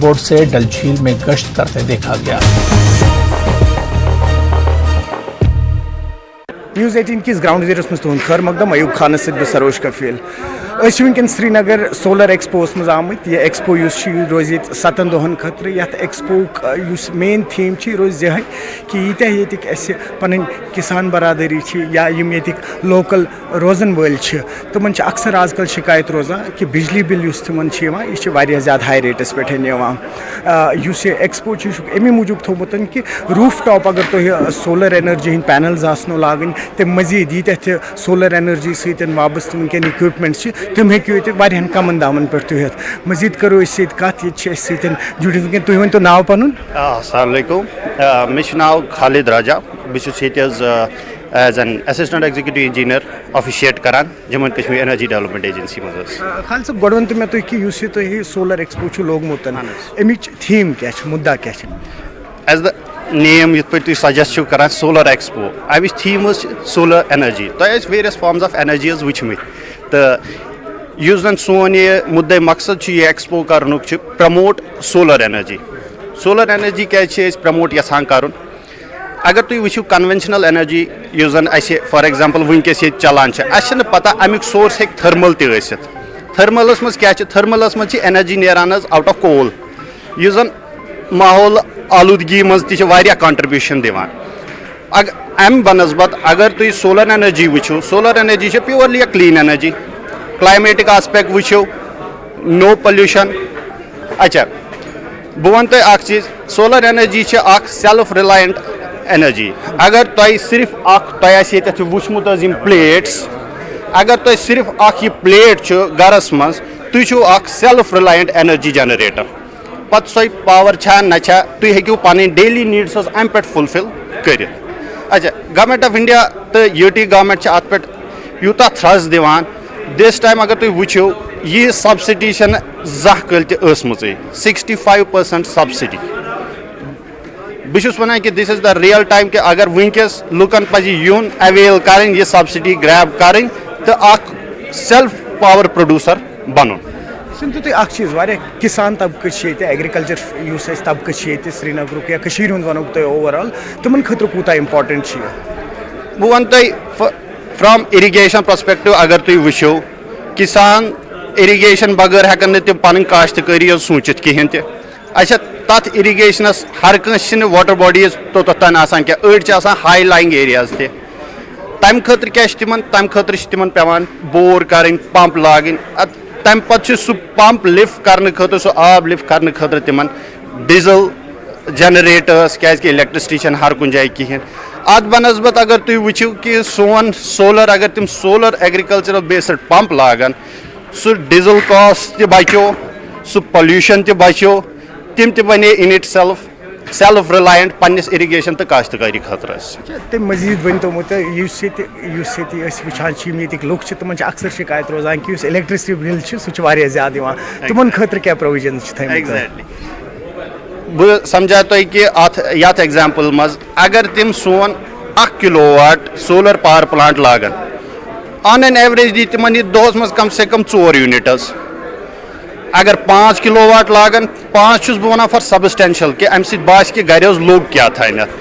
Board سے ڈل جھیل میں گشت کرتے دیکھا گیا۔ نیوز 18 کس گراؤنڈ زیروس مز تہد خیر مقدم ایوب خان ست سروش کفیل ونکن سری نگر سولر ایکسپوس مز آمت یہ ایکسپو روز 7 دہن خاطر یت ایکسپو مین تھیم روز یہ کہ یتک اس پن کسان برادری یا یم یتک لوکل روزن ول تمن اکثر آز کل شکایت روزان کہ بجلی بل اس تمن یہ زیادہ ہائی ریٹس پہ اس ایکسپو امی موجود تھومت کہ روف ٹاپ اگر تہ سولر انرجی ہند پینلز آسنو لاگن تم مزید یت سولر انرجی ستن وابستہ ونکن اکوپمنٹس تم ہیکو یہ واریاہن کمن دامن پہ تہت مزید کرو اس کت یہ ستن جڑت ونکن تھی ورنو ناو پن۔ السلام علیکم، مے ناو خالد راجا، بہت as an assistant executive engineer officiate کران Jammu and Kashmir energy development agency مز۔ خالد صاحب گۄڈٕ ؤنتو مےٚ تُہۍ کہ یُس یہِ تۄہہِ سولر ایکسپو لوگمُت امِچ تھیٖم کیٛاہ چھِ، مُدا کیٛاہ چھِ؟ ایز دا نیم یِتھ پٲٹھۍ تُہۍ سجسٹ چھِو کران سولر ایکسپو، امِچ تھیٖم ٲس سولر انرجی۔ تۄہہِ ٲسۍ ویریس فارمز آف انرجی حظ وٕچھمٕتۍ تہٕ یُس زن سون یہ مدعے مقصد چھُ یہ ایکسپو کرنُک چھُ promote solar energy. Solar energy کیٛازِ چھِ أسۍ پرموٹ یژھان کرُن؟ اگر تُہۍ وٕچھِو کنونشنل انرجی یُس زن اسہِ فار ایگزامپل ونکیس ییٚتہِ چلان چھِ، اسہِ چھنہٕ پتہ امیُک سورس ہیٚکہِ تھٔرمل تہِ ٲسِتھ۔ تھٔرملس منٛز کیٛاہ چھِ؟ تھٔرملس منٛز چھِ انرجی نیران حظ آوُٹ آف کول، یُس زن ماحول آلودگی منٛز تہِ چھِ واریاہ کنٹربیوٗشن دِوان۔ امہِ بنسبت اگر تُہۍ سولر انرجی وٕچھِو، سولر انرجی چھِ پیورلی اے کلیٖن انرجی، کلایمیٹک آسپیکٹ وٕچھِو، نو پولیوشن۔ اچھا بہٕ وَنہٕ تۄہہِ اکھ چیٖز، سولر انرجی چھِ اکھ سیلف رِلاینٹ انرجی۔ اگر تۄہہِ صرف اکھ تۄہہِ آسہِ ییٚتٮ۪تھ وٕچھمُت حظ یِم پلیٹس، اگر تۄہہِ صرف اکھ یہِ پلیٹ چھُ گرس منٛز، تُہۍ چھِو اکھ سیلف رِلاینٹ انرجی جنریٹر۔ پتہٕ سۄے پاور چھا نہ چھا تُہۍ ہیٚکِو پنٕنۍ ڈیلی نیڈس حظ امہِ پٮ۪ٹھ فُلفل کٔرِتھ۔ اچھا گورمنٹ آف انڈیا تہٕ یوٗ ٹی گورمنٹ چھِ اتھ پٮ۪ٹھ یوٗتاہ تھرٛس دِوان، دِس ٹایم اگر تُہۍ وٕچھِو یہِ سبسڈی چھنہٕ زانٛہہ کٲلۍ تہِ ٲسمٕژٕے، 65% سبسڈی۔ بہٕ چھُس ونان کہ دِس از دا ریل ٹایم کہ اگر ونکیس لُکن پزِ یُن اویل کرٕنۍ یہِ سبسڈی گریب کرٕنۍ تہٕ اکھ سیلف پاور پروڈیوسر بنُن۔ سنتو تُہۍ اکھ چیٖز، واریاہ کسان طبقہٕ چھِ ییٚتہِ، ایگرِکلچر یُس اَسہِ طبقہٕ چھِ ییٚتہِ سرینگرُک یا کٔشیٖرِ ہُنٛد وَنو بہٕ تۄہہِ اوٚوَرآل، تِمن خٲطرٕ کوٗتاہ اِمپاٹنٹ چھُ یہِ؟ بہٕ وَنہٕ تۄہہِ فرام اِرِگیشن پٔرسپیکٹِو اگر تُہۍ وٕچھِو، کسان اِرِگیشن بغٲر ہٮ۪کن نہٕ تِم پنٕنۍ کاشتٕکٲری حظ سوٗنٛچِتھ کِہینۍ تہِ۔ اچھا تتھ اِرِگیشنس ہر کٲنٛسہِ چھِنہٕ واٹر باڈیٖز توٚتتھ تام آسان کینٛہہ، أڑۍ چھِ آسان ہاے لایِنگ ایریاز تہِ۔ تمہِ خٲطرٕ کیٛاہ چھِ تِمن؟ تمہِ خٲطرٕ چھِ تِمن پیٚوان بور کرٕنۍ، پمپ لاگٕنۍ۔ تمہِ پتہٕ چھُ سُہ پمپ لِفٹ کرنہٕ خٲطرٕ، سُہ آب لِفٹ کرنہٕ خٲطرٕ تِمن ڈیٖزل جنریٹٲرٕس، کیٛازِ کہِ الیکٹرسٹی چھنہٕ ہر کُنہِ جایہِ کِہینۍ۔ اتھ بنسبت اگر تُہۍ وٕچھِو کہ سون سولر، اگر تِم سولر ایگرِکلچرل بیسڈ پمپ لاگن، سُہ ڈیٖزل کاسٹ تہِ بچو، سُہ پولیوشن تہِ بچو، تِم تہِ بنے اِن اٹ سیلف رِلاینٹ پننس اِرِگیشن تہٕ کاشتٕکٲری خٲطرٕ حظ۔ تمہِ مٔزیٖد ؤنتو مےٚ تُہۍ یُس ییٚتہِ أسۍ وٕچھان چھِ یِم ییٚتِکۍ لُکھ چھِ تِمن چھِ اکثر شِکایت روزان کہ یُس الیکٹرسٹی بِل چھُ سُہ چھُ واریاہ زیادٕ یِوان، تِمن خٲطرٕ کیٛاہ پرووِجنز چھِ تھٲیمٕتۍ؟ بہٕ سمجھاو تۄہہِ کہ یتھ ایگزامپل منٛز اگر تِم سون 1 kilowatt solar power plant لاگن، آن این ایوریج دی تِمن یہِ دۄہس منٛز کم سے کم 4 یوٗنٹ حظ۔ اگر 5 کِلوٗ واٹ لاگن، 5 چھُس بہٕ ونان فار سبسٹینشل کہ امہِ سۭتۍ باسہِ کہ گرِ حظ لوٚگ کیٛاہ تھاینَتھ۔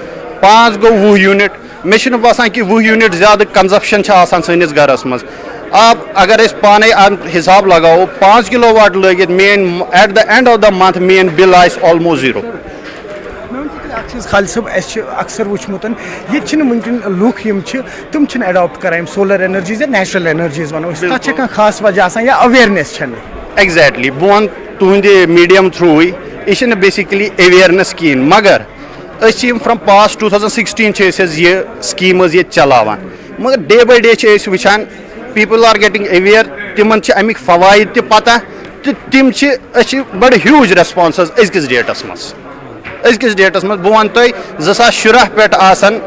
5 گوٚو 20 یوٗنٹ، مےٚ چھُنہٕ باسان کہ 20 یوٗنٹ زیادٕ کنزپشن چھِ آسان سٲنِس گرس منٛز۔ اگر أسۍ پانے حساب لگاوو 5 کِلوٗ واٹ لٲگِتھ، میٲنۍ at the end of the month میٲنۍ بِل آسہِ آلموسٹ 0۔ اکھ چیٖز خالد صٲب، اَسہِ چھُ اکثر وٕچھمُت ییٚتہِ چھِنہٕ وٕنکیٚن لُکھ یِم چھِ تِم چھِنہٕ ایڈاپٹ کران یِم سولر انرجیٖز یا نیچرل انرجیٖز ونو أسۍ، تتھ چھِ کانٛہہ خاص وجہ آسان یا اویرنیس چھنہٕ؟ ایگزیکٹلی بہٕ وَنہٕ تُہنٛدِ میٖڈیم تھروٗوٕے، یہِ چھِنہٕ بیسِکلی اویرنیس کِہینۍ، مگر أسۍ چھِ یِم فرام پاسٹ 2016 چھِ أسۍ حظ یہِ سکیٖم حظ ییٚتہِ چلاوان، مگر ڈے باے ڈے چھِ أسۍ وٕچھان پیٖپٕل آر گیٹِنگ اویر، تِمن چھِ امیِکۍ فوٲیِد تہِ پتہ تہٕ تِم چھِ أسۍ چھِ بڑٕ ہیوٗج ریسپانس حظ أزکِس ڈیٹس منٛز۔ بہٕ وَنہٕ تۄہہِ 2017 پٮ۪ٹھ آسان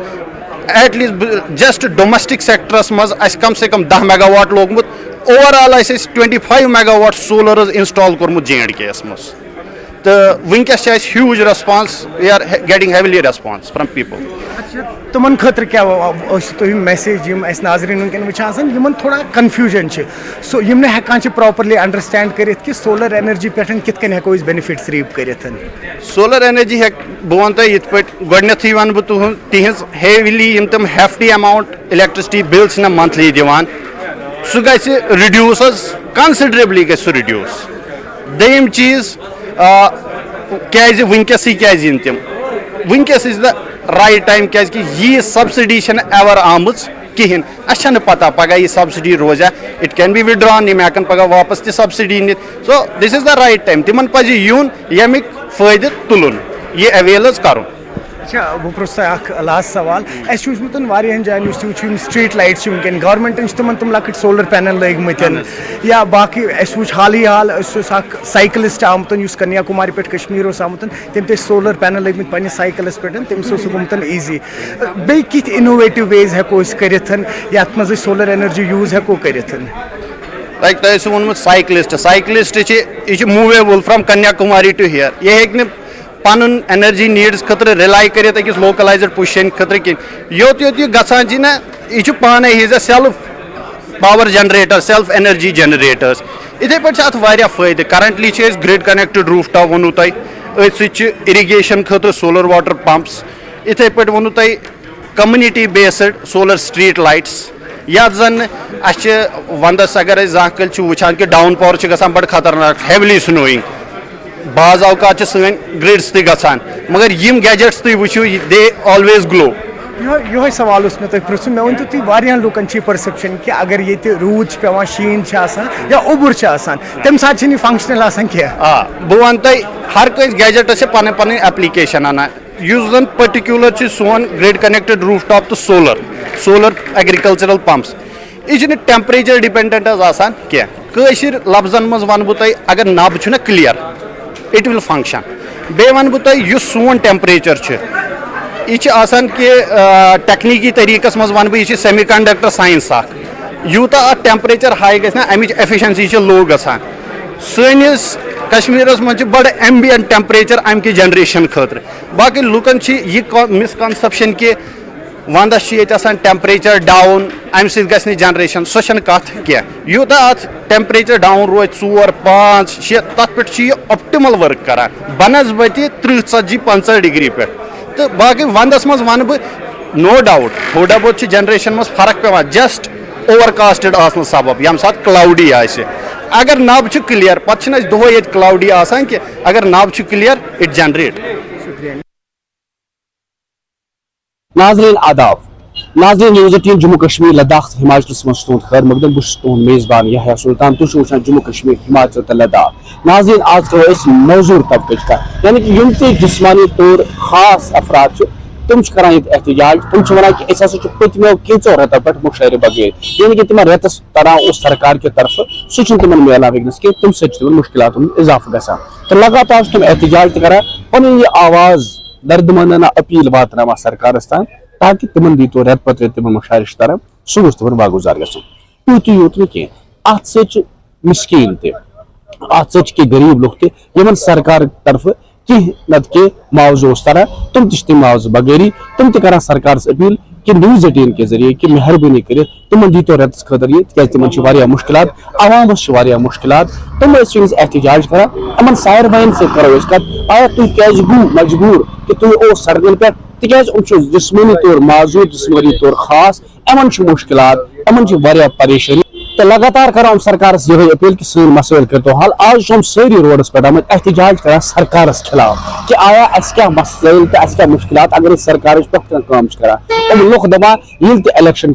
at least just domestic sectors منٛز اَسہِ کم سے کم 10 میگا واٹ لوگمُت، اوور آل آسہِ اَسہِ 25 میگا واٹ سولر حظ انسٹال کوٚرمُت JNK یس منٛز۔ تو ونکس huge response we are getting heavily response from people. تمن خاطر کیا تھی میسیج ناظرین ونکن وچان تھوڑا کنفیوژن سو یم ہکان پراپرلی انڈرسٹینڈ کرت کہ سولر انرجی پہ کت کن ہیکو بینفٹس ریپ کرت. سولر انرجی بہ ون تہ یت پہ گۄڈنیتھٕے ون بہ تہذ ہیویلی یم تم ہیفٹی اماؤنٹ الیکٹرسٹی بل چھ منتھلی دِوان سہ گژھِ رِڈیوٗس حظ کنسڈریبلی گژھِ سہ رِڈیوٗس. دوٚیِم چیٖز کیازِ ونکسٕے کیازِ یِن تِم ونکس از دا رائٹ ٹائم کیازِ کہ یہ سبسڈی چھنہٕ ایور آمٕژ کہین اس چھنہٕ پتہ پگہ یہ سبسڈی روزیا اٹ کین بی وِڈران یم ہیکن پگہ واپس تہ سبسڈی نِتھ. سو دس از دا رائٹ ٹائم تمن پزِ یُن ییٚمیُک فٲیدٕ تُلُن یہ اویل حظ کرُن. اچھا بہ پرٛژھٕ تۄہہِ اکھ لاسٹ سوال اسہِ وٕچھمُت واریاہن جاین یُس تہِ وٕچھو یم سٹریٹ لایٹس چھِ ونکیٚن گورمنٹن چھِ تِمن تِم لۄکٕٹۍ سولر پینل لٲگمٕتۍ یا باقٕے اسہِ وٕچھ حالٕے حال أسۍ اوس اکھ سایکلسٹ آمُت یُس کنیا کُماری پٮ۪ٹھ کشمیٖر اوس آمُت تٔمۍ تہِ ٲسۍ سولر پینل لٲگمٕتۍ پننِس سایکلس پٮ۪ٹھ تٔمِس اوس سُہ گوٚمُت ایٖزی. بیٚیہِ کِتھ اِنوویٹِو ویز ہٮ۪کو أسۍ کٔرِتھ یتھ منٛز أسۍ سولر انرجی یوٗز ہٮ۪کو کٔرِتھ. لایک تۄہہِ اوسوُ ووٚنمُت سایکلسٹ چھِ یہِ چھِ موٗویبل فرام کنیا کُماری ٹُو ہیر یہِ ہیٚکہِ نہٕ پنن انرجی نیڈس خاطر رِلاے کرتھ أکِس لوکلایزڈ پوزیشن خاطر کِہیٖنۍ یوٚت یوٚت یہِ گژھان چھِ نا یہِ چھُ پانے has a self power generator self energy generators. یِتھے پٲٹھۍ چھِ اتھ واریاہ فٲیدٕ کرنٹلی چھِ أسۍ گرڈ کنیکٹڈ روف ٹاپ ووٚنوُ تۄہہِ أتھۍ سۭتۍ چھِ اِرِگیشن خٲطرٕ سولر واٹر پمپس. یِتھے پٲٹھۍ ووٚنوُ تۄہہِ committee based solar street lights یتھ زن اسہِ چھِ ونٛدس اگر أسۍ زانٛہہ کٲلۍ چھِ وٕچھان کہِ ڈاوُن پاور چھُ گژھان بڑٕ خطرناک ہیولی سنویِنگ بعض اوقات چھِ سٲنۍ گرڈس تہِ گژھان مگر یم گیجٹس تُہۍ وٕچھِو دے آلویز گلو. یہے سوال اوس مےٚ تۄہہِ پرٛژھُن مےٚ ؤنۍتو تُہۍ واریاہن لُکن چھِ یہِ پٔرسٮ۪پشن کہِ اگر ییٚتہِ روٗد چھُ پیٚوان شیٖن چھُ آسان یا اوٚبُر چھُ آسان تمہِ ساتہٕ چھِنہٕ یہِ فنٛگشنل آسان کینٛہہ. آ بہٕ ونہٕ تۄہہِ ہر کٲنٛسہِ گیجٹس چھِ پنٕنۍ پنٕنۍ ایپلِکیشن انان یُس زن پٔرٹِکیوٗلر چھُ سون گرڈ کنیکٹڈ روف ٹاپ تہٕ سولر ایگرِکلچرل پمپس. یہِ چھُنہٕ ٹیمپریچر ڈِپینڈنٹ حظ آسان کینٛہہ کٲشِر لفظن منٛز ونہٕ بہٕ تۄہہِ اگر نب چھُنہ کلیر اٹ ول فنکشن. بیٚیہِ ونہٕ بہٕ تۄہہِ یُس سون ٹیمپریچر چھُ یہ چھِ آسان کہِ ٹیکنیکی طریٖقس منٛز ونہٕ بہٕ یہِ چھِ سیمی کنڈکٹر ساینس اکھ یوٗتاہ اتھ ٹیمپریچر ہاے گژھِ نا امِچ ایفشنسی چھِ لو گژھان. سٲنِس کشمیٖرس منٛز چھِ بڑٕ ایمبیَنٹ ٹیمپریچر امہِ کہِ جنریشن خٲطرٕ. باقٕے لُکن چھِ یہِ مسکنسپشن کہِ ونٛدس چھُ ییٚتہِ آسان ٹیمپریچر ڈاوُن امہِ سۭتۍ گژھِ نہٕ جنریشن سۄ چھنہٕ کتھ کینٛہہ یوٗتاہ اتھ ٹیمپریچر ڈاوُن روزِ 4 5 6 تتھ پٮ۪ٹھ چھُ یہِ آپٹِمل ورک کران بنسبتہِ 30 40 50 ڈگری پٮ۪ٹھ. تہٕ باقٕے ونٛدس منٛز ونہٕ بہٕ نو ڈاوُٹ تھوڑا بہت چھِ جنریشن منٛز فرق پیٚوان جسٹ اوور کاسٹڈ آسنہٕ سبب ییٚمہِ ساتہٕ کلاوڈی آسہِ. اگر نب چھُ کلیر پتہٕ چھِنہٕ اَسہِ دۄہے ییٚتہِ کلاوڈی آسان کینٛہہ اگر نب چھُ کلیر اٹ جنریٹ. ناظرین آداب ناظرین نیوز 18 جموں کشمیر لداخ ہماچلس مز تہد خیر مقدم بہت تہد میزبان یحیٰ سلطان تھی وچان جموں کشمیر ہماچل تو لداخ. ناظرین آج کرو اس موزور طبقہ کت یعنی کہ یم تہ جسمانی طور خاص افراد تم کران یہ احتجاج تم ونان کہ اس ہسا پتمو کینچو رتو پہ مشاہرے بغیر یعنی کہ تم رتس تران اس سرکار کے طرف سہ تم ملان ونکس کہ تم سب مشکلات اضافہ گا تو لگاتار تم احتجاج کران پن یہ آواز دردمندانہ اپیل واتن سرکارس تان تاکہ تمن دیتو رت پتہ رت تم مشاہرش تران سہ گوس تمن واگزار گھن تیوت یوت نا کی ات ست مسکین تہ ات ست غریب لوگ تمن سرکار طرف کی نت کے معاوضہ تران تم تم معاوضہ بغیری تم تران سرکار اپیل کہ نیوز 18 کے ذریعے کہ مہربانی کر تمن دیتو رتس خاطر یہ تک تمن مشکلات عوامس مشکلات تم ونس احتجاج کران امن سارنین سے کرو کت آیا تھی کیاز گو مجبور کہ تھی سڑکن پہ تکیاز جسمانی طور معذور جسمانی طور خاص امن مشکلات امن پریشانی تو لگاتار کرو سرکارس یہ اپیل کہ سن مسائل کرتو حل. آج ہم ساری روڈس پہ آمت احتجاج کران سرکارس خلاف کہ آیا اس کیا مسائل تو اس کیا مشکلات اگر سرکار پہ کام کران لوگ دپان یل تہ الیکشن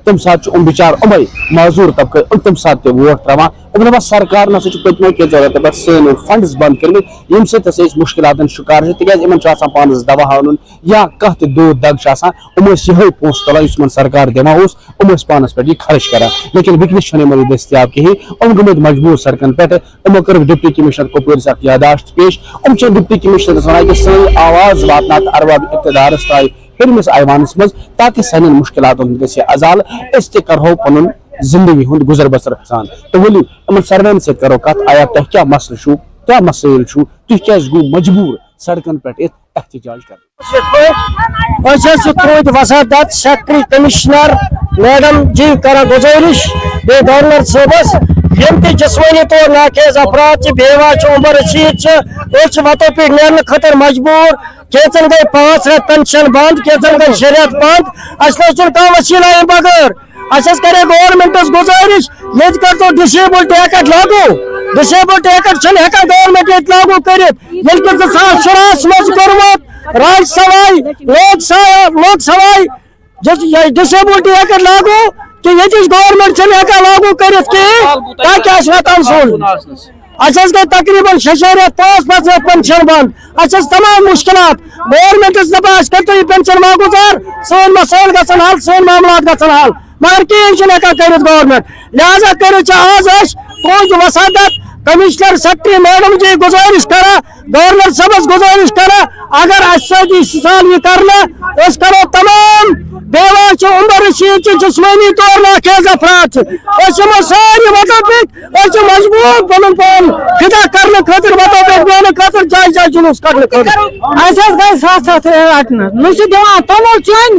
تم سات بچار امے معذور طبقہ تم سات ووٹ تران دپان سرکار نسا پتمو کی ضرورت دپان سن فنڈس بند کرمت یم سات مشکلات شکار تکیاز ان پانس دوا ان یا کھانا تہ دود دگ یہ پونسہ تلان اس سرکار دان پانس پہ خرچ کران لیکن ونکس دستیاب کہین گمت مجبور سڑکن پہ کر ڈپٹی کمشنر کپوارس اخ یاداشت پیش ڈپٹی کمشنرس ونان کہ سن آواز واتنات ارباب اقتدارس تائ ہرمس ایوانس مز تاکہ سان مشکلات گھس ازال اس تہ کرو پن زندگی ہند گزر بسر سان تو ولو ان سروین سے کرو کت آیا تہ کیا مسئلہ چھو کیا مسائل چھو تھی کیاز گو مجبور سڑکن پہ احتجاج کرنے وسادت سیکٹری کمشنر میڈم جی کر گزارش بے گورنر صاحبس یم تہ جسمانی طور ناخیز افراد بیوا عمر رسید وتو پہ نیرنے خاطر مجبور کیچن گئی 5 رٮ۪تھ پینشن بند کیچن گئی 6 رٮ۪تھ بند اس کھانا وسیلہ بغیر اس کرے گورنمنٹس گزارش یہ کرو ڈسیبلٹی ایکٹ لاگو ڈسیبلٹی ایکٹ ہکان گورنمنٹ یہ لاگو کرت یل کہ 2016 مز کورمت راج سبھائی لوک سبھائی ڈسیبلٹی ایکٹ لاگو کہ یہ گورنمنٹ ہکان لاگو کرت تاکہ واتان سون گئی تقریباً 6 رٮ۪تھ 5 رٮ۪تھ پینشن بند تمام مشکلات گورنمنٹس دپان کرتو یہ پینشن واگزار سون مسائل گھن حل سون معاملات گھن حل مگر کہیں ہکان کرت گورنمنٹ لہذا کرو آز تہذ وسادت کمشنر سیکٹری میڈم جی گزارش کرا گورنر صاحبس گزارش کرا اگر سال یہ کرنا اس کرو تمام بیوا عمر رسید جسمانی طور ناخیز افراد ساری وطن مجبور پن پان فدا کرنے خاطر وطن بہن خاطر جائے جائے جلوس کرنے خاطر گئی 7 رٹنا دان تومل چین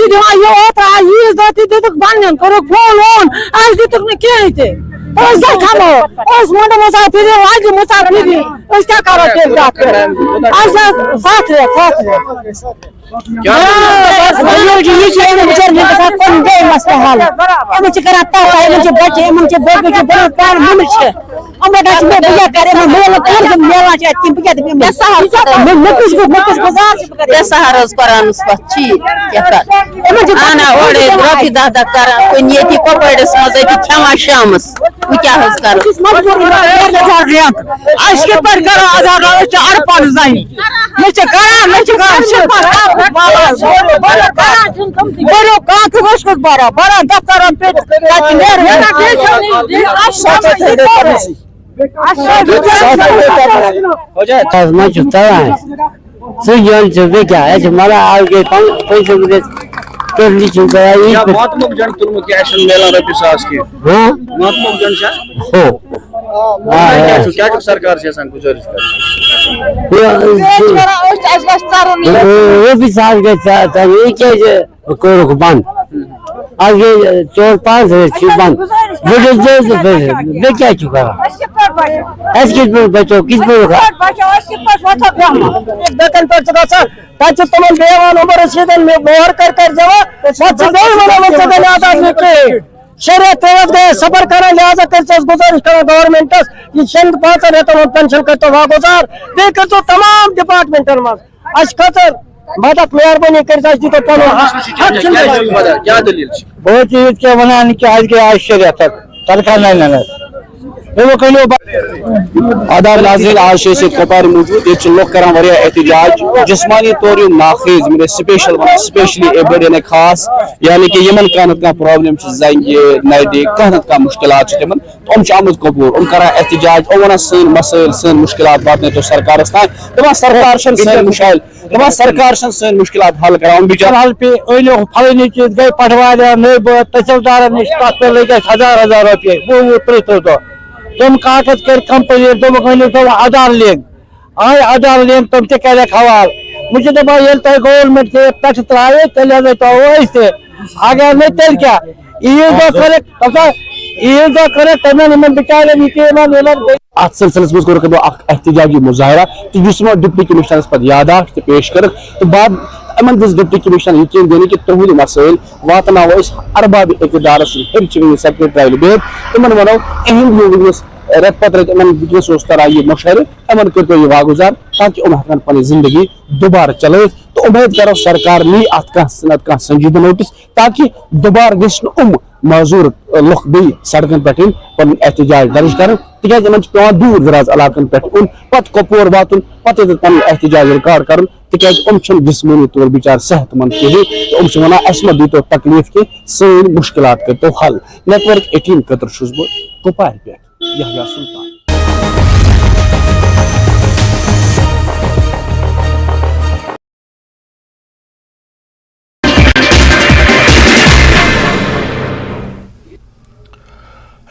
دان یہ عیز دہ تک بن کورک فون وون دتک کہیں تہ کھمو منڈ مسافری واجہ مسافری کیا کرو تیل 7 رٮ۪تھ مسئلہ حل کران تباہ بچے کھانا شامس بران دفترن پہ بند آگے 4-5 رٮ۪تھ بند کیا بچو کس دکن پہ تمن بیوان عمر رسیدن مہر کر جمع 6 رٮ۪تھ گئے سفر کران لہذا گزارش کران گورنمنٹس یہ 5 رٮ۪تن ہند پینشن کرتو واگزار بیٚیہِ کرتو تمام ڈپارٹمنٹن مز اس خاطر مدد مہربانی کرت دتو پن بہت عید کیا ونان کہ آج گیا 6 رٮ۪تھ تنخواہ نہیں آداب ناظرین آج سے کپوار موجود یہ لوگ کران واریاہ احتجاج جسمانی طور ناخیز سپیشلی ایبلڈ یعنی خاص یعنی کہ یمن کانت کا پرابلم زنگہ نڈی کانت کا مشکلات تمن تم آمت کپور کران احتجاج ون سن مسائل سن مشکلات واتن تو سرکارس تان دپان سرکار سن مشکل دپان سرکار سن مشکلات حل کران بچار حل پہ فلانی چیز گئی پٹواریا نئی تحصیلدار نش تک پہ لگ 1000 رۄپیہِ وہ 30 دۄہ تم کاغذ کر کمپلیٹ تم آدھار لنک آئی آدھار لنک تم تہ کرک حوالہ مجھے دپان یل تہ گورنمنٹ پہ ترائے تیل اس اگر نہیں تیل کیا عید دہ کرک عید دہ کرک تمن بچارن ات سلسلس مز کور احتجاجی مظاہرہ تو ڈپٹی کمشنرس پہ یادداشت پہ کر تو بعد امن دس ڈپٹی کمشنر یقین دینے کہ تہد مسائل واتنو ارباب اقتدار سیکرٹری بہت تمن ونو اہم ونس رت پتہ رت ونکس کران یہ مشورہ امن کرتو یہ واگزار تاکہ ہکن پنی زندگی دوبارہ چلائت تو امید کرو سرکار نی ات کھانا سنجیدہ نوٹس تاکہ دوبارہ گھن معذور لوگ بی سڑکن پہ پن احتجاج درج کر تاز ان پیان دور دراز علاقن پہ پتہ کپور واتن پتہ پن احتجاج ریکارڈ کر تاز جسمانی طور بچار صحت مند کہین تو ونان اس مت دیتو تکلیف کی سن مشکلات کرتو حل نیٹ ورک 18 خاطر چھس بہ کپوار پہ یحییٰ سلطان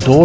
2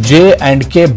J&K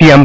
PM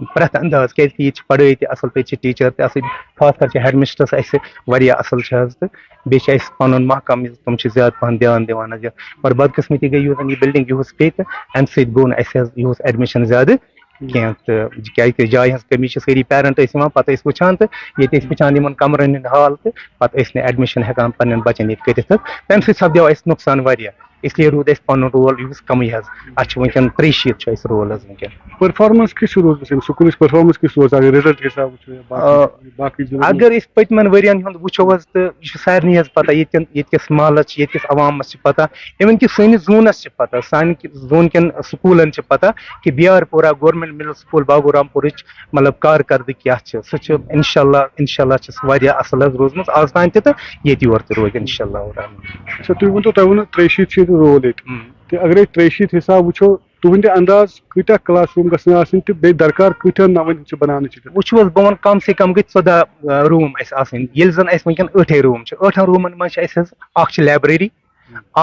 پرٛٮ۪تھ انداز کیٛازِکہِ ییٚتہِ چھِ پڑٲے تہِ اَصٕل پٲٹھۍ چھِ ٹیٖچَر تہِ اَصٕل خاص کر چھِ ہٮ۪ڈ مِسٹرٛس اَسہِ واریاہ اَصٕل چھِ حظ تہٕ بیٚیہِ چھِ اَسہِ پَنُن محکم تِم چھِ زیادٕ پَہَن دھیان دِوان حظ یَتھ مگر بدقٕسمتی گٔے یُس زَن یہِ بِلڈِنٛگ یِہُس پیٚیہِ تہٕ اَمہِ سۭتۍ گوٚو نہٕ اَسہِ حظ یِہُس ایڈمِشن زیادٕ کینٛہہ تہٕ کیٛازِکہِ جایہِ ہٕنٛز کٔمی چھِ سٲری پیرَنٹ ٲسۍ یِوان پَتہٕ ٲسۍ وٕچھان تہٕ ییٚتہِ ٲسۍ وٕچھان یِمن کَمرَن ہٕنٛدۍ حال تہٕ پَتہٕ ٲسۍ نہٕ ایڈمِشن ہٮ۪کان پنٛنٮ۪ن بَچَن ییٚتہِ کٔرِتھ تہٕ تَمہِ سۭتۍ سَپدیو اَسہِ نۄقصان واریاہ اسلیے روٗد اَسہِ پَنُن رول یُس کَمٕے حظ اَسہِ چھُ وٕنکٮ۪ن 63 چھُ اَسہِ رول حظ وٕنکٮ۪ن پٔرفارمنس کِژھ چھِ روٗزمٕژ أمۍ سکوٗلٕچ پٔرفارمنس کِژھ روز اگر رِزلٹ حِساب وٕچھو اگر أسۍ پٔتمٮ۪ن ؤرۍیَن ہُنٛد وٕچھو حظ تہٕ یہِ چھُ سارنٕے حظ پَتہ ییٚتکِس محلَس چھِ ییٚتکِس عوامَس چھِ پَتہ اِوٕن کہِ سٲنِس زوٗنَس چھِ پَتہ سانہِ زوٗن کٮ۪ن سکوٗلَن چھِ پَتہ کہِ بِیار پورہ گورمٮ۪نٹ مِڈل سکوٗل باگورام پورٕچ مطلب کارکردگی کیٛاہ چھِ سُہ چھِ اِنشاء اللہ چھِ سُہ واریاہ اَصٕل حظ روٗزمٕژ آز تام تہِ تہٕ ییٚتہِ یور تہِ روزِ اِنشاء اللہ اچھا تُہۍ ؤنۍتو تۄہہِ ووٚنوُ 63 چھِ ییٚتہِ رول ییٚتہِ تہٕ اگرے 63 حِساب وٕچھو تُہُنٛدِ انداز کۭتیاہ کلاس روٗم گژھن آسٕنۍ تہٕ بیٚیہِ درکار کۭتیاہ نوٕنۍ چھِ بناونٕچ وٕچھو حظ بہٕ وَنہٕ کم سے کم گٔے 14 روٗم اَسہِ آسٕنۍ ییٚلہِ زن اَسہِ وٕنکٮ۪ن 8 روٗم چھِ 8 روٗمن منٛز چھِ اَسہِ حظ اکھ چھِ لیبرری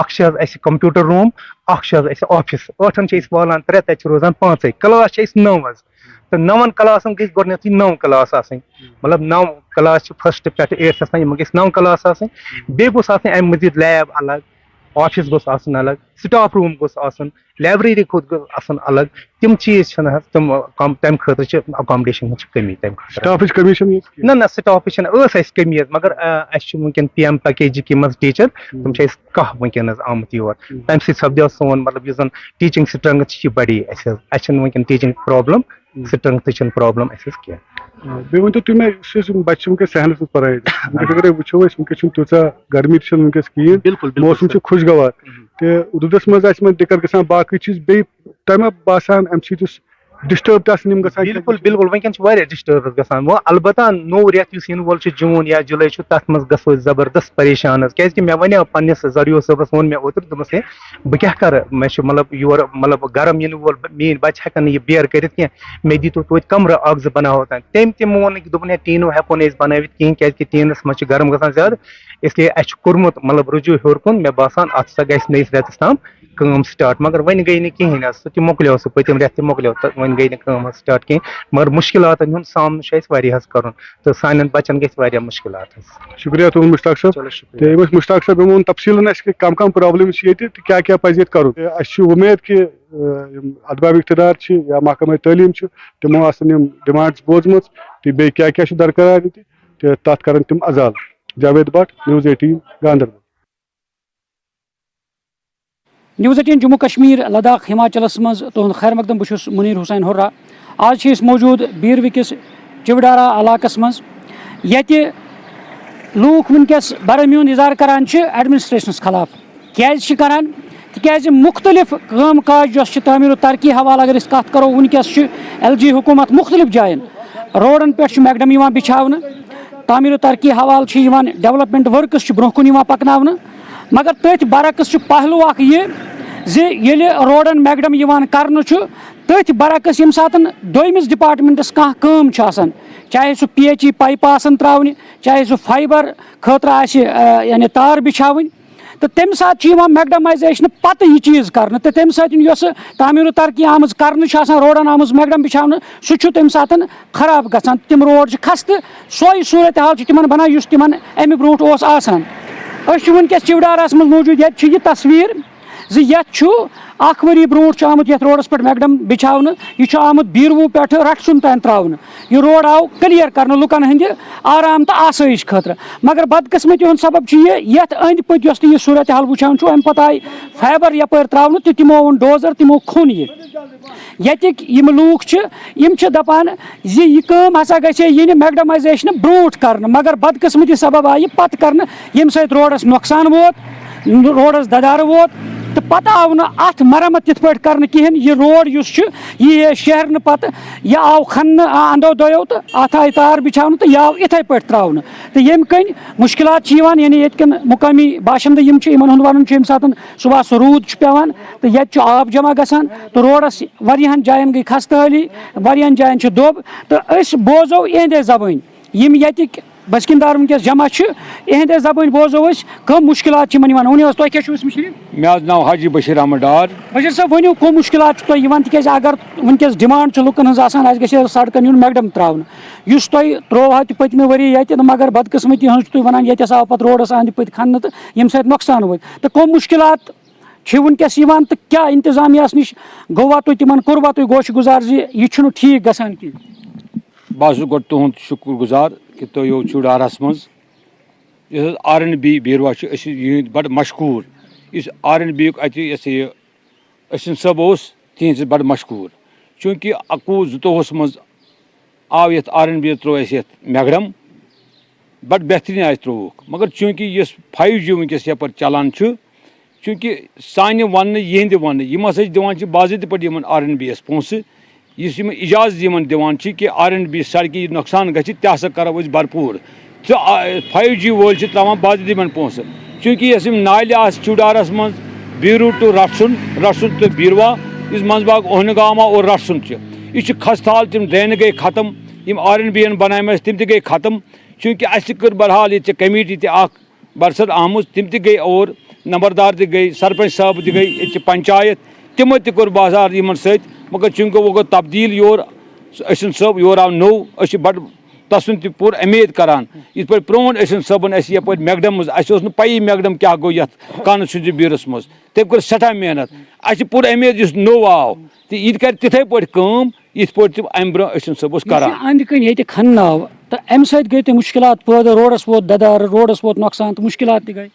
اکھ چھِ حظ اَسہِ کمپیوٗٹر روٗم اکھ چھِ حظ اَسہِ آفِس 8 چھِ أسۍ والان 3 تَتہِ چھِ روزان 5 کلاس چھِ اَسہِ 9 حظ تہٕ 9 کلاسن گژھِ گۄڈٕنیتھٕے 9 کلاس آسٕنۍ مطلب 9 کلاس چھِ فٔسٹ پٮ۪ٹھٕ 8تھس تام یِمن گژھِ 9 کلاس آسٕنۍ بیٚیہِ گوٚژھ آسٕنۍ اَمہِ مٔزیٖد لیب الگ آفِس گوٚژھ آسُن الگ سٹاف روٗم گوٚژھ آسُن لایبرری کھۄتہٕ گوٚژھ آسُن الگ تِم چیٖز چھِنہٕ حظ تِم تَمہِ خٲطرٕ چھِ اکامڈیشن ہٕنٛز چھِ کٔمی تَمہِ خٲطرٕ نہ سٹافٕچ چھنہٕ ٲس اَسہِ کٔمی حظ مگر اَسہِ چھُ وٕنکٮ۪ن پی ایم پیکیجِکۍ یِم حظ ٹیٖچر تِم چھِ اَسہِ کاہ وٕنکٮ۪ن حظ آمٕتۍ یور تَمہِ سۭتۍ سپدیو سون مطلب یُس زن ٹیٖچِنٛگ سٹرنٛگتھ چھِ یہِ بڑے اَسہِ حظ اَسہِ چھنہٕ وٕنکٮ۪ن ٹیٖچِنٛگ پرابلم سٹرنٛگتھٕچ چھنہٕ پرابلم اَسہِ حظ کینٛہہ بیٚیہِ ؤنۍتو تُہۍ مےٚ یُس أسۍ بَچہِ چھِ وٕنکٮ۪س صحنَس منٛز پران اگرے وٕچھو أسۍ وٕنکٮ۪س چھُنہٕ تیٖژاہ گرمی تہِ چھَنہٕ وٕنکٮ۪س کِہیٖنۍ بِلکُل موسم چھُ خۄشگوار تہٕ روٗدَس منٛز آسہِ یِمن دِقت گژھان باقٕے چیٖز بیٚیہِ تۄہہِ ما باسان اَمہِ سۭتۍ یُس ڈِسٹٲرب تہِ آسان یِم گژھان بِلکُل وٕنکٮ۪ن چھِ واریاہ ڈِسٹٲرب حظ گژھان وۄنۍ البتہ نوٚو رٮ۪تھ یُس یِنہٕ وول چھُ جوٗن یا جُلاے چھُ تَتھ منٛز گژھو أسۍ زبردست پریشان حظ کیٛازِکہِ مےٚ وَنیو پنٛنِس زریو صٲبَس ووٚن مےٚ اوترٕ دوٚپمَس ہے بہٕ کیٛاہ کَرٕ مےٚ چھُ مطلب یورٕ مطلب گرم یِنہٕ وول میٛٲنۍ بَچہِ ہٮ۪کَن نہٕ یہِ بیر کٔرِتھ کینٛہہ مےٚ دیٖتو توتہِ کَمرٕ 1-2 بَناوو تٔمۍ تہِ مون نہٕ دوٚپُن ہے ٹیٖنو ہٮ۪کو نہٕ أسۍ بَنٲوِتھ کِہیٖنۍ کیٛازِکہِ ٹیٖنَس منٛز چھُ گرم گژھان زیادٕ اِسلیے اَسہِ چھُ کوٚرمُت مطلب رُجوٗع ہیوٚر کُن مےٚ باسان اَتھ ہسا گژھِ نٔیِس رٮ۪تَس تام کٲم سٹاٹ مگر وۄنۍ گٔے نہٕ کِہیٖنۍ حظ سُہ تہِ مۄکلیو سُہ پٔتِم رٮ۪تھ تہِ مۄکلیو تہٕ وۄنۍ گٔے نہٕ کٲم حظ سٹاٹ کینٛہہ مگر مُشکلاتن ہُنٛد سامنہٕ چھُ اَسہِ واریاہ حظ کَرُن تہٕ سانٮ۪ن بَچن گژھِ واریاہ مُشکلات حظ شُکریہ تُہُنٛد مُشتاق صٲب تہٕ یِم ٲسۍ مُشتاق صٲب یِمو ووٚن تفصیٖلن اَسہِ کَم پرابلِم چھِ ییٚتہِ تہٕ کیٛاہ پَزِ ییٚتہِ کَرُن اَسہِ چھُ اُمید کہِ یِم ادباب اِقتِدار چھِ یا محکمہ تعلیٖم چھُ تِمو آسن یِم ڈِمانڈٕس بوزمٕژ تہٕ بیٚیہِ کیٛاہ چھُ درکار ییٚتہِ تہٕ تَتھ کَرن تِم عزال جاوید بٹ News 18 گاندربل News 18 جموں کشمیر لداخ ہماچلس مز تہد خیر مقدم بہٕ منیٖر حُسین ہُرا آز چھِ أسۍ موجوٗد بیٖروِ کِس چِوڈارا علاقس منٛز ییٚتہِ لوٗکھ وٕنکٮ۪س برہمیوٗن اِظہار کران چھِ ایڈمنسٹریشنس خلاف کیٛازِ چھِ کران تِکیٛازِ مختلف کٲم کاج یۄس چھِ تعمیٖر و ترقی حوالہٕ اگر أسۍ کتھ کرو وٕنکٮ۪س چھِ LG حکوٗمت مختلف جایَن روڈن پٮ۪ٹھ چھُ میکڈم یِوان بِچھاونہٕ تعمیٖر و ترقی حوالہٕ چھِ یِوان ڈیولپمنٹ ؤرکٕس چھِ برونٛہہ کُن یِوان پکناونہٕ مگر تٔتھۍ برعکس چھُ پہلوٗ اکھ یہِ زِ ییٚلہِ روڈن میکڈم یِوان کرنہٕ چھُ تٔتھۍ برعکس ییٚمہِ ساتہٕ دوٚیمِس ڈپارٹمنٹس کانٛہہ کٲم چھِ آسان چاہے سُہ PHE پایپہٕ آسن تراونہِ چاہے سُہ فایبر خٲطرٕ آسہِ یعنی تار بِچھاوٕنۍ تہٕ تمہِ ساتہٕ چھِ یِوان میکڈمایزیشنہٕ پتہٕ یہِ چیٖز کرنہٕ تہٕ تمہِ سۭتۍ یۄس تعمیٖر و ترقی آمٕژ کرنہٕ چھِ آسان روڈن آمٕژ میکڈم بِچھاونہٕ سُہ چھُ تمہِ ساتہٕ خراب گژھان تِم روڈ چھِ خستہٕ سۄے صوٗرت حال چھِ تِمن بنان یُس تِمن امہِ برونٛٹھ اوس آسان أسۍ چھِ وٕنکٮ۪س چِوڈاراہس منٛز موٗجوٗد ییٚتہِ چھِ یہِ تصویٖر زِ یتھ چھُ 1 ؤری برونٛٹھ چھُ آمُت یتھ روڈس پٮ۪ٹھ میکڈم بِچھاونہٕ یہِ چھُ آمُت بیٖروٗ پٮ۪ٹھٕ رٹھسُم تام تراونہٕ یہِ روڈ آو کلیر کرنہٕ لُکن ہٕنٛدِ آرام تہٕ آسٲیِش خٲطرٕ مگر بدقٕسمتی ہُنٛد سبب چھُ یہِ یتھ أنٛدۍ پٔکۍ یۄس تہِ یہِ صوٗرت حال وٕچھان چھُ امہِ پتہٕ آیہِ فایبر یپٲرۍ تراونہٕ تہٕ تِمو اوٚن ڈوزر تِمو کھوٚن یہِ ییٚتِکۍ یِم لوٗکھ چھِ یِم چھِ دپان زِ یہِ کٲم ہسا گژھِ ہے یِنہِ میکڈمایزیشنہٕ برونٛٹھ کرنہٕ مگر بدقٕسمتی سبب آیہِ یہِ پتہٕ کرنہٕ ییٚمہِ سۭتۍ روڈس نۄقصان ووت روڈس ددارٕ ووت تہٕ پتہٕ آو نہٕ اتھ مرمت تِتھ پٲٹھۍ کرنہٕ کِہینۍ یہِ روڈ یُس چھُ یہِ شیہرنہٕ پتہٕ یہِ آو کھننہٕ اندو دۄیو تہٕ اتھ آیہِ تار بِچھاونہٕ تہٕ یہِ آو یِتھے پٲٹھۍ تراونہٕ تہٕ ییٚمہِ کِنۍ مُشکلات چھِ یِوان یعنی ییٚتہِ کٮ۪ن مُقٲمی باشندٕ یِم چھِ یِمن ہُنٛد ونُن چھُ ییٚمہِ ساتہٕ صُبحس روٗد چھُ پیٚوان تہٕ ییٚتہِ چھُ آب جمع گژھان تہٕ روڈس واریاہن جاین گٔے خستہٕ حٲلی واریاہن جاین چھِ دۄب تہٕ أسۍ بوزو یِہنٛدے زبٲنۍ یِم ییٚتِکۍ بسکندار ونکس جمع اہند زبان بوزو کم مشکلات ونو تہ کیا مشکل مے ناو حاجی بشیر احمد ڈار بشیر صاحب ونو کم مشکلات تیز اگر ونکس ڈمانڈ لکن ہز گھر سڑکن یون میکڈم تراؤن اس تہ تروہ پتمہ وری یہ مگر بدقسمتی ہز ونان یہ آو پہ روڈس اند پت کھنہ تو یم سات نقصان ووت تو کم مشکلات ونکس تو کیا انتظامیہ نش گوا تھی تمہ کوروا تھی گوش گزار یہ ٹھیک گھان کی بہت گو تہد شکر گزار کہ تھی یو ڈارس مز آر این بی بیروا بڑ مشہور اس آر این بی اتہ اشن صٲب تہذ بڑ مشہور چونکہ 21-22 مز آو یہ آر این بی ترو یہ میگڈم بڑ بہترین تروک مگر چونکہ اس 5G ونکس یپر چلان چونکہ سانہ ون یہ ون ہسا دان باضابطہ پہ آر این بی یس پونسہ اس اجازت دان کہ آر این بی سڑکہ نقصان گھِ تہ ہسا کرو بھرپور تو 5G وول تراوان باضابطہ پونسہ چونکہ یس نالہ چوڈارس مز بیرو ٹو رٹسن تو بیروا اس منز باغ اوہن گامہ اور رٹسن یہ خستحال تم ڈرینہ گئی ختم آر این بی بنائے تم تہ گئی ختم چونکہ اس کر بہرحال یہ کمیٹی تہ برسر آمت تم تہ گئی اور نمبردار تہ گئی سرپنچ صاحب تہ گئی یہ پنچایت تمو تہ کور بازار یمن ست مگر چونکہ وہ گو تبدیل یور اشن صٲب یور آو نو اس بڑ تسن تہ پور امید کران یہ پہ پرون اشن صٲبن اس یپ میگڈم مز اس پی میگڈم کیا گو یت کانسٹیچوینسی بیورس مز تم کر سٹھا محنت اس پور امید اس نو آو تو یہ کر تتھے پہ کام یت پہ تم ام برہ اشن صٲب کران اند کن یہ کھن آو تو ام ست گئی تہ مشکلات پٲدٕ روڈس ووت ددار روڈس ووت نقصان تو مشکلات تہ گئی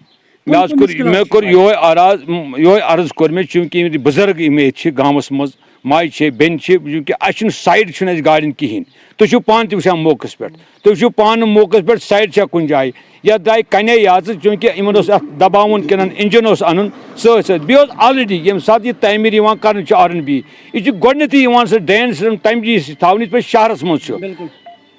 مے کور یہ عرض کور مے چونکہ بزرگ یہ گامس مز ماجہ بین چونکہ اس سائڈ اس گاڑین کہین تھی پان تہ وچھان موقع پہ تھی پان موقع پہ سائڈ چھا کن جائے یا درائے کنے یاژ چونکہ ان دباؤن کن انجن ان ست ست بیس آلریڈی یم سات یہ تعمیر کر آر این بی یہ گۄڈنیتھٕے سہ ڈرین سسٹم تمجی تھاؤن یت پہ شہرس مز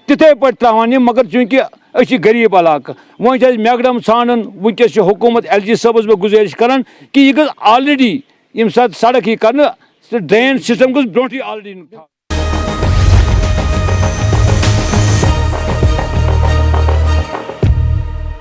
تتھے پہ تراوان مگر چونکہ اچھی غریب علاقہ وۄنۍ میگڈم ژھانڈان ونکس حکومت ایل جی صٲبس بہ گزٲرش کران کہ یہ گژھِ آلریڈی یم سات سڑک یہ کرنا ڈرین سسٹم گژھِ برونٹھٕے آلریڈی